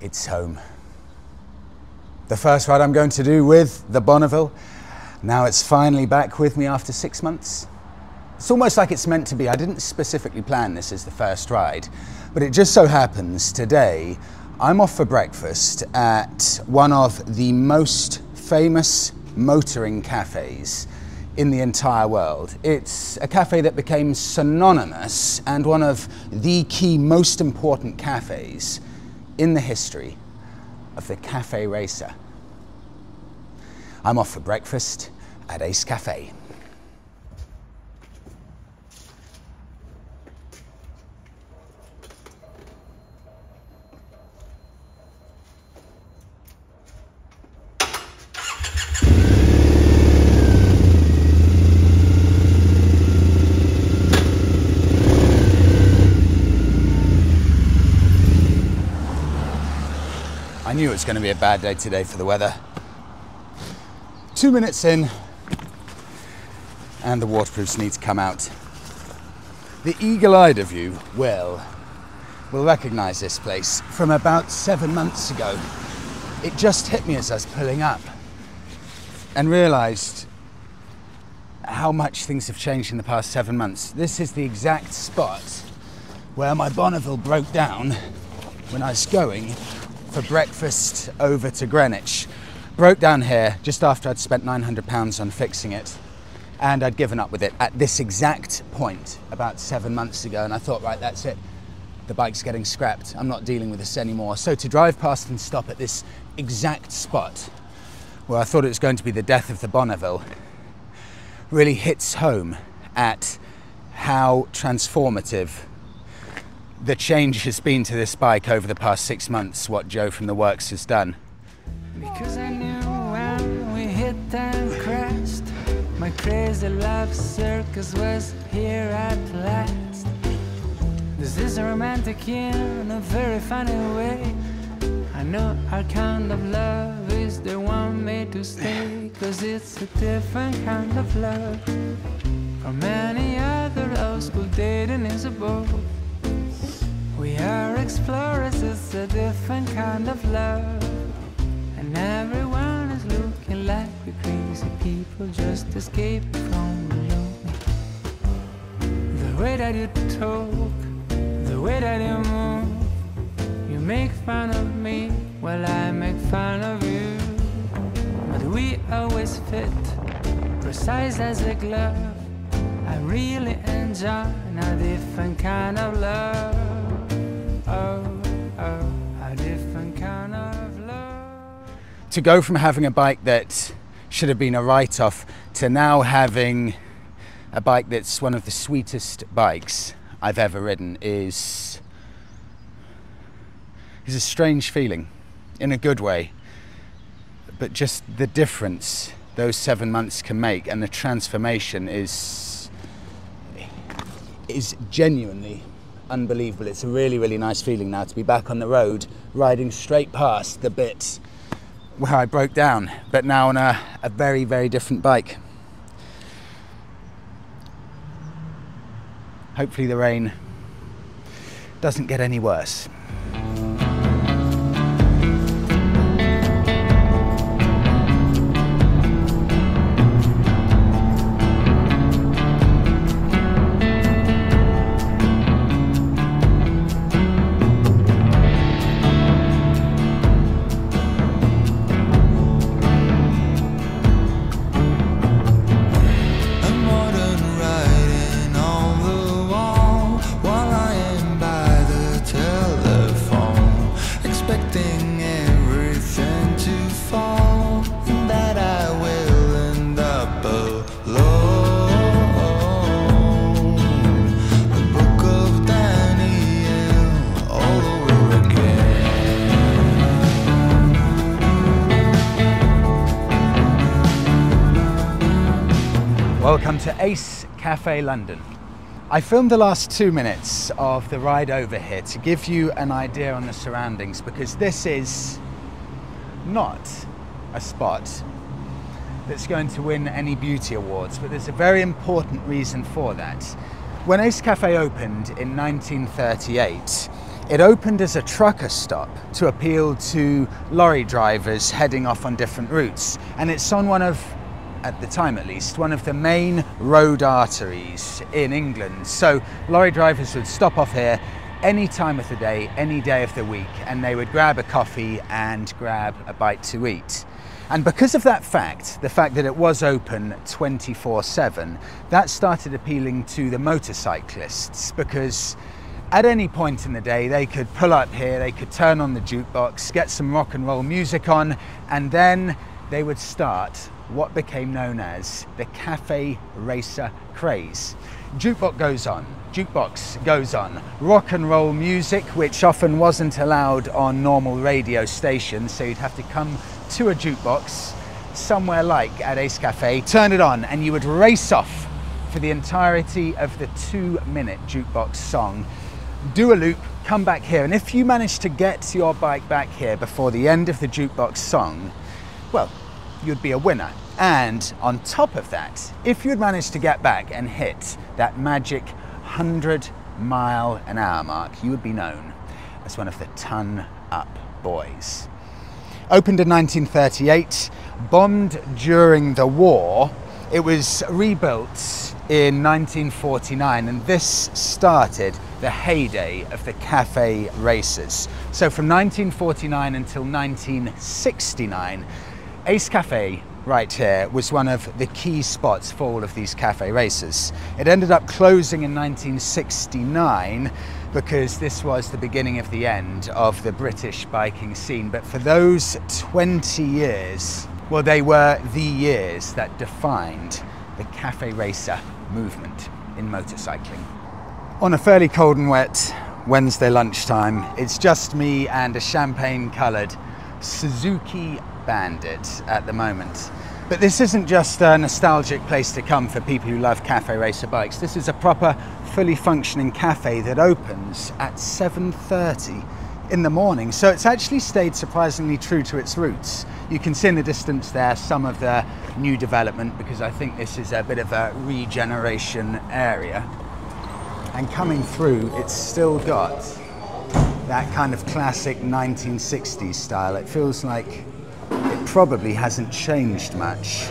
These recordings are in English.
It's home. The first ride I'm going to do with the Bonneville. Now it's finally back with me after 6 months. It's almost like it's meant to be. I didn't specifically plan this as the first ride, but it just so happens today I'm off for breakfast at one of the most famous motoring cafes in the entire world. It's a cafe that became synonymous and one of the key most important cafes in the history of the cafe racer. I'm off for breakfast at Ace Cafe. I knew it was going to be a bad day today for the weather. 2 minutes in, and the waterproofs need to come out. The eagle-eyed of you will recognize this place from about 7 months ago. It just hit me as I was pulling up and realized how much things have changed in the past 7 months. This is the exact spot where my Bonneville broke down when I was going for breakfast over to Greenwich. Broke down here just after I'd spent £900 on fixing it, and I'd given up with it at this exact point about 7 months ago, and I thought, right, that's it. The bike's getting scrapped. I'm not dealing with this anymore. So to drive past and stop at this exact spot where I thought it was going to be the death of the Bonneville really hits home at how transformative the change has been to this bike over the past 6 months, what Joe from the works has done. Because I knew when we hit and crashed, my crazy love circus was here at last. This is a romantic in a very funny way. I know our kind of love is the one made to stay, 'cause it's a different kind of love from any other old school dating is above. We are explorers, it's a different kind of love, and everyone is looking like we're crazy people just escaping from the lonely. The way that you talk, the way that you move, you make fun of me while I make fun of you. But we always fit, precise as a glove. I really enjoy a different kind of love. A different kind of love. To go from having a bike that should have been a write-off to now having a bike that's one of the sweetest bikes I've ever ridden is a strange feeling, in a good way. But just the difference those 7 months can make, and the transformation is genuinely unbelievable. It's a really, really nice feeling now to be back on the road, riding straight past the bit where I broke down, but now on a very, very different bike. Hopefully the rain doesn't get any worse. Welcome to Ace Cafe London. I filmed the last 2 minutes of the ride over here to give you an idea on the surroundings, because this is not a spot that's going to win any beauty awards, but there's a very important reason for that. When Ace Cafe opened in 1938, It opened as a trucker stop to appeal to lorry drivers heading off on different routes. And it's on one of, at the time at least, one of the main road arteries in England. So lorry drivers would stop off here any time of the day, any day of the week, and they would grab a coffee and grab a bite to eat. And because of that fact, the fact that it was open 24/7, that started appealing to the motorcyclists, because at any point in the day they could pull up here, they could turn on the jukebox, get some rock and roll music on, and then they would start what became known as the cafe racer craze. Jukebox goes on, rock and roll music, which often wasn't allowed on normal radio stations, so you'd have to come to a jukebox somewhere like at Ace Cafe, turn it on, and you would race off for the entirety of the 2-minute jukebox song, do a loop, come back here, and if you managed to get your bike back here before the end of the jukebox song, well, you'd be a winner. And on top of that, if you'd managed to get back and hit that magic 100-mile-an-hour mark, you would be known as one of the ton-up boys. Opened in 1938, bombed during the war. It was rebuilt in 1949, and this started the heyday of the cafe races. So from 1949 until 1969, Ace Cafe right here was one of the key spots for all of these cafe races. It ended up closing in 1969 because this was the beginning of the end of the British biking scene. But for those 20 years, well, they were the years that defined the cafe racer movement in motorcycling. On a fairly cold and wet Wednesday lunchtime, it's just me and a champagne-coloured Suzuki Bandit at the moment. But this isn't just a nostalgic place to come for people who love cafe racer bikes. This is a proper, fully functioning cafe that opens at 7:30 in the morning. So it's actually stayed surprisingly true to its roots. You can see in the distance there some of the new development, because I think this is a bit of a regeneration area. And coming through, it's still got that kind of classic 1960s style. It feels like it probably hasn't changed much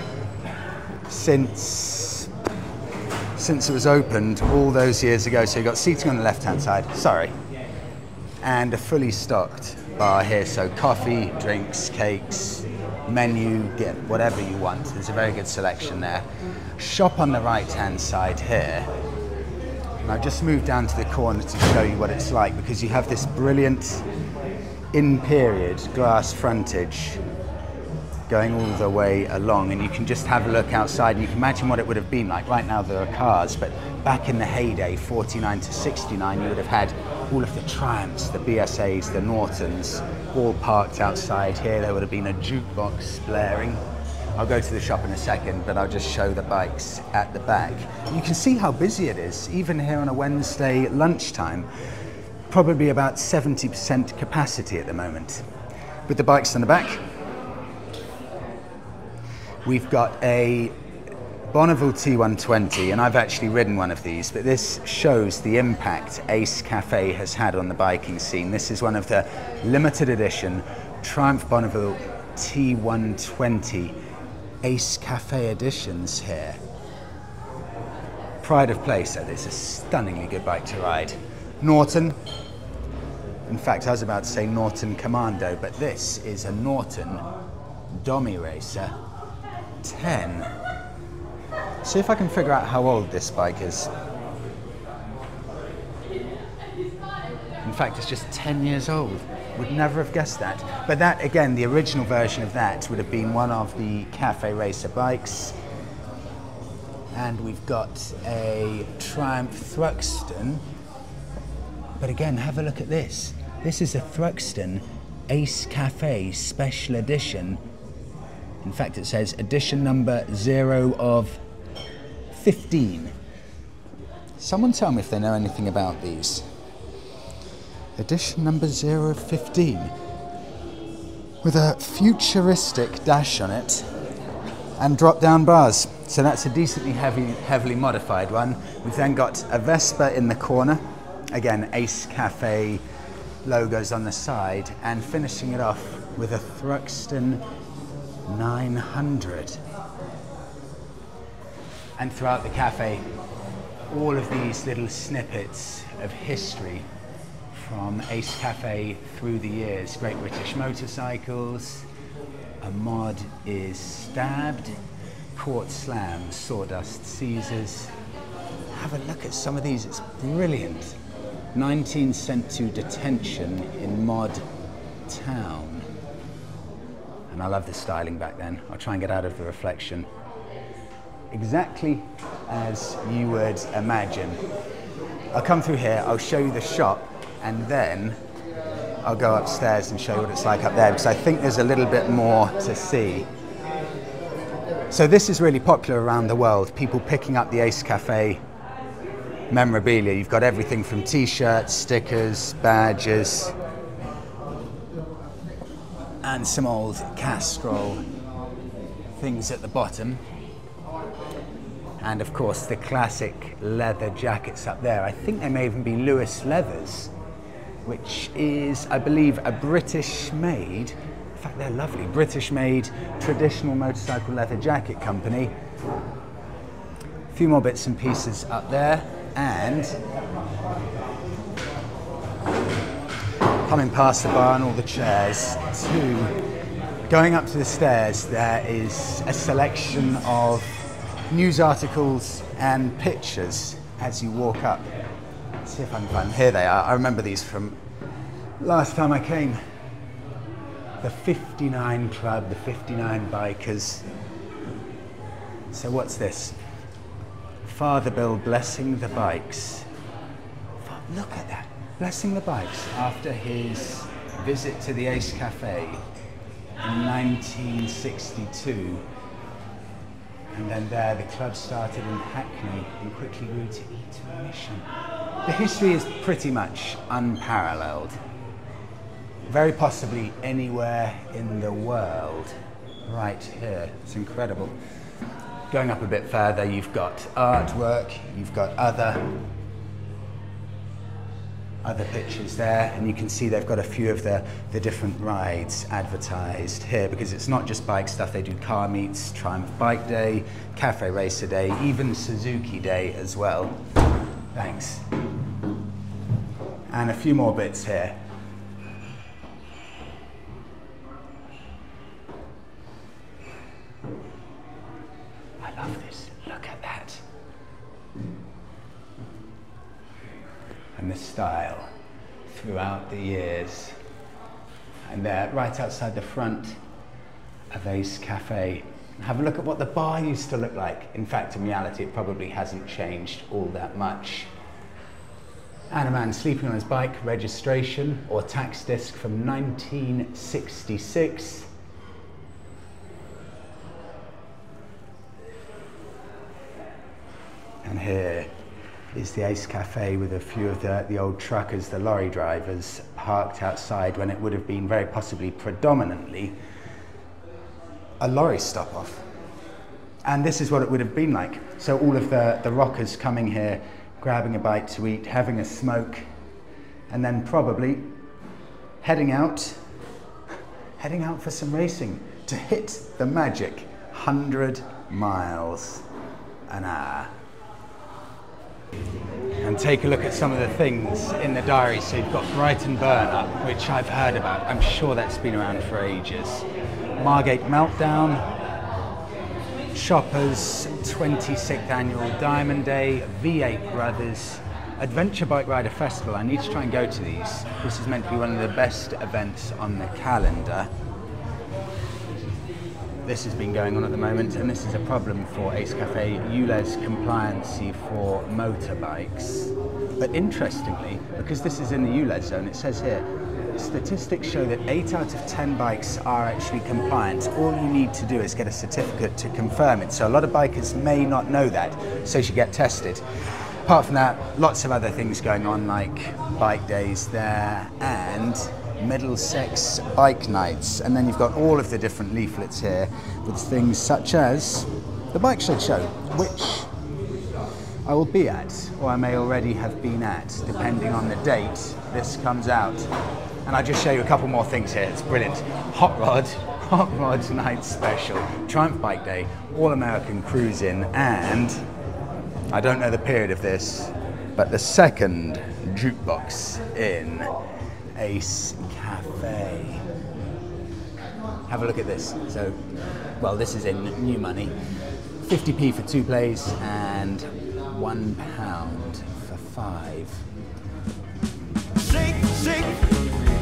since it was opened all those years ago. So you've got seating on the left-hand side, and a fully stocked bar here. So coffee, drinks, cakes, menu, get whatever you want. There's a very good selection there. Shop on the right-hand side here. And I've just moved down to the corner to show you what it's like, because you have this brilliant in-period glass frontage going all the way along, and you can just have a look outside and you can imagine what it would have been like. Right now there are cars, but back in the heyday, 49 to 69, you would have had all of the Triumphs, the BSAs, the Nortons, all parked outside here. There would have been a jukebox blaring. I'll go to the shop in a second, but I'll just show the bikes at the back. You can see how busy it is, even here on a Wednesday lunchtime. Probably about 70% capacity at the moment. With the bikes on the back, we've got a Bonneville T120, and I've actually ridden one of these, but this shows the impact Ace Cafe has had on the biking scene. This is one of the limited edition Triumph Bonneville T120 Ace Cafe editions here. Pride of place, it's a stunningly good bike to ride. Norton, in fact I was about to say Norton Commando, but this is a Norton Dommy Racer 10. See if I can figure out how old this bike is. In fact, it's just 10 years old. Would never have guessed that. But that, again, the original version of that would have been one of the cafe racer bikes. And we've got a Triumph Thruxton. But again, have a look at this. This is a Thruxton Ace Cafe Special Edition. In fact, it says edition number 0 of 15. Someone tell me if they know anything about these. Edition number 0 of 15. With a futuristic dash on it and drop-down bars. So that's a decently heavily modified one. We've then got a Vespa in the corner. Again, Ace Cafe logos on the side, and finishing it off with a Thruxton 900. And throughout the cafe, all of these little snippets of history from Ace Cafe through the years. Great British Motorcycles, a mod is stabbed, Court Slam, Sawdust Caesars. Have a look at some of these, it's brilliant. 19 sent to detention in Mod Town. And I love the styling back then. I'll try and get out of the reflection. Exactly as you would imagine. I'll come through here, I'll show you the shop, and then I'll go upstairs and show you what it's like up there, because I think there's a little bit more to see. So this is really popular around the world, people picking up the Ace Cafe memorabilia. You've got everything from t-shirts, stickers, badges, and some old Castrol things at the bottom. And of course the classic leather jackets up there. I think they may even be Lewis Leathers, which is, I believe, a British made, in fact they're lovely, British made traditional motorcycle leather jacket company. A few more bits and pieces up there, and coming past the bar and all the chairs, going up to the stairs, there is a selection of news articles and pictures as you walk up. Let's see if I can find them. Here they are. I remember these from last time I came. The 59 Club, the 59 Bikers. So what's this? Father Bill blessing the bikes. Look at that. Blessing the bikes after his visit to the Ace Cafe in 1962. And then there, the club started in Hackney and quickly grew to Eton Mission. The history is pretty much unparalleled. Very possibly anywhere in the world, right here. It's incredible. Going up a bit further, you've got artwork, you've got other pictures there, and you can see they've got a few of the different rides advertised here, because it's not just bike stuff. They do car meets, Triumph Bike Day, Cafe Racer Day, even Suzuki Day as well. Thanks. And a few more bits here. I love this, look at that. And the style throughout the years. And there, right outside the front of Ace Cafe. Have a look at what the bar used to look like. In fact, in reality, it probably hasn't changed all that much. And a man sleeping on his bike, registration or tax disc from 1966. And here is the Ace Cafe with a few of the old truckers, the lorry drivers, parked outside when it would have been very possibly predominantly a lorry stop-off. And this is what it would have been like. So all of the rockers coming here, grabbing a bite to eat, having a smoke, and then probably heading out for some racing to hit the magic 100 miles an hour. And take a look at some of the things in the diary. So you've got Brighton Burn Up, which I've heard about. I'm sure that's been around for ages. Margate Meltdown, Shoppers 26th Annual Diamond Day, V8 Brothers, Adventure Bike Rider Festival. I need to try and go to these. This is meant to be one of the best events on the calendar. This has been going on at the moment, and this is a problem for Ace Cafe ULEZ compliancy for motorbikes. But interestingly, because this is in the ULEZ zone, it says here, statistics show that 8 out of 10 bikes are actually compliant. All you need to do is get a certificate to confirm it. So a lot of bikers may not know that, so you should get tested. Apart from that, lots of other things going on, like bike days there and Middlesex bike nights. And then you've got all of the different leaflets here with things such as the Bike Shed Show, which I will be at, or I may already have been at, depending on the date this comes out. And I'll just show you a couple more things here. It's brilliant. Hot Rod Night Special, Triumph Bike Day, All American Cruising, and I don't know the period of this, but the second jukebox in Ace Cafe. Have a look at this. So, well, this is in new money. 50p for 2 plays and £1 for 5. Shake, shake,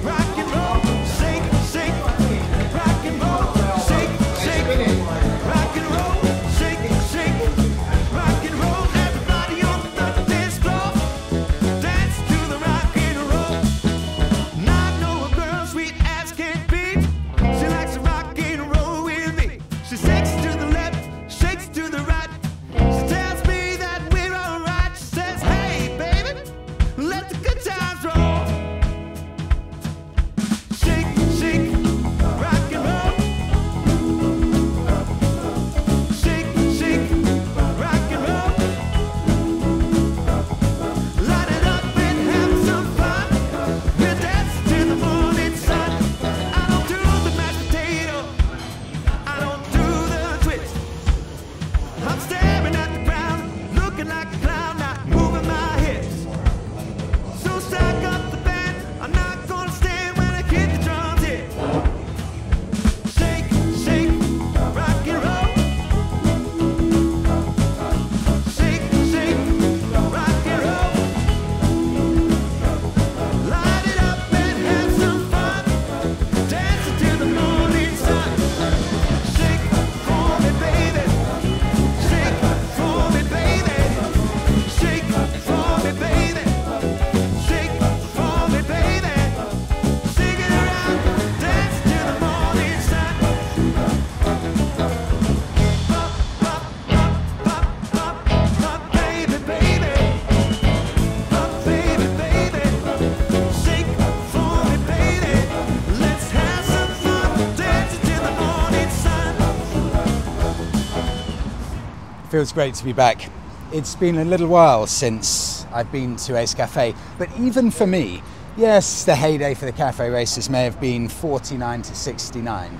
rock and roll. Shake, shake, rock and roll. Shake, shake, rock and roll. Shake, shake, rock and roll. Everybody on the dance floor, dance to the rock and roll. Now I know a girl sweet as can be. She likes to rock and roll with me. She shakes to the left, shakes to the right. She tells me that we're alright. She says, hey baby, let the good times roll. Shake, shake, rock and roll. Shake, shake, rock and roll. Light it up and have some fun. We'll dance till the morning sun. I don't do the mashed potato, I don't do the twist. I'm staring at the ground, looking like a clown, not moving my hips. So stack up the band, I'm not gonna stand when I hit the drums hit. Shake, shake, rock and roll. Shake, shake, rock and roll. Light it up and have some fun. Dancing till the morning sun. Shake for me, baby. Shake for me, baby. Shake for me, baby. Shake for me, baby. Sing it around, dance till the morning sun. Pop, pop, pop, pop, pop, pop, baby, baby. Pop, baby, baby. Shake for me, baby. Let's have some fun, dancing till the morning sun. Feels great to be back. It's been a little while since I've been to Ace Cafe, but even for me, yes, the heyday for the cafe races may have been 49 to 69.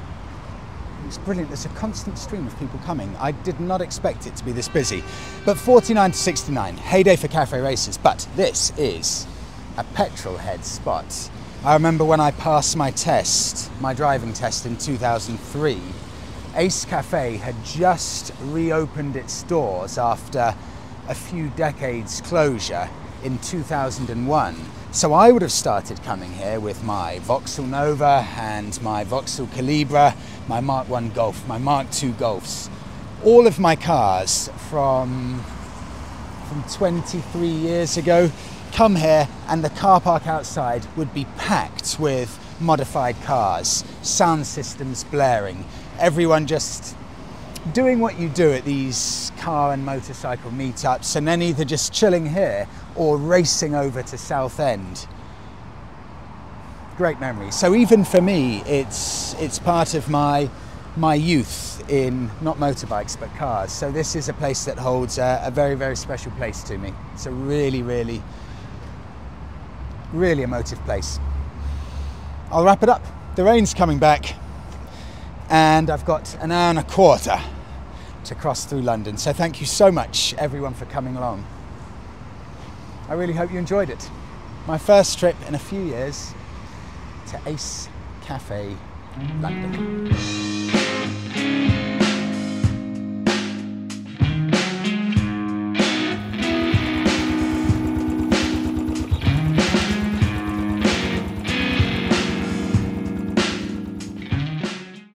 It's brilliant, there's a constant stream of people coming. I did not expect it to be this busy. But 49 to 69, heyday for cafe races, but this is a petrol head spot. I remember when I passed my test, my driving test in 2003, Ace Cafe had just reopened its doors after a few decades closure in 2001. So I would have started coming here with my Vauxhall Nova and my Vauxhall Calibra, my Mark I Golf, my Mark II Golfs. All of my cars from 23 years ago come here, and the car park outside would be packed with modified cars, sound systems blaring, everyone just doing what you do at these car and motorcycle meetups, and then either just chilling here or racing over to Southend. Great memories. So even for me, it's part of my youth in not motorbikes but cars. So this is a place that holds a very, very special place to me. It's a really, really, really emotive place. I'll wrap it up. The rain's coming back, and I've got an hour and a quarter to cross through London. So thank you so much, everyone, for coming along. I really hope you enjoyed it. My first trip in a few years to Ace Cafe, London.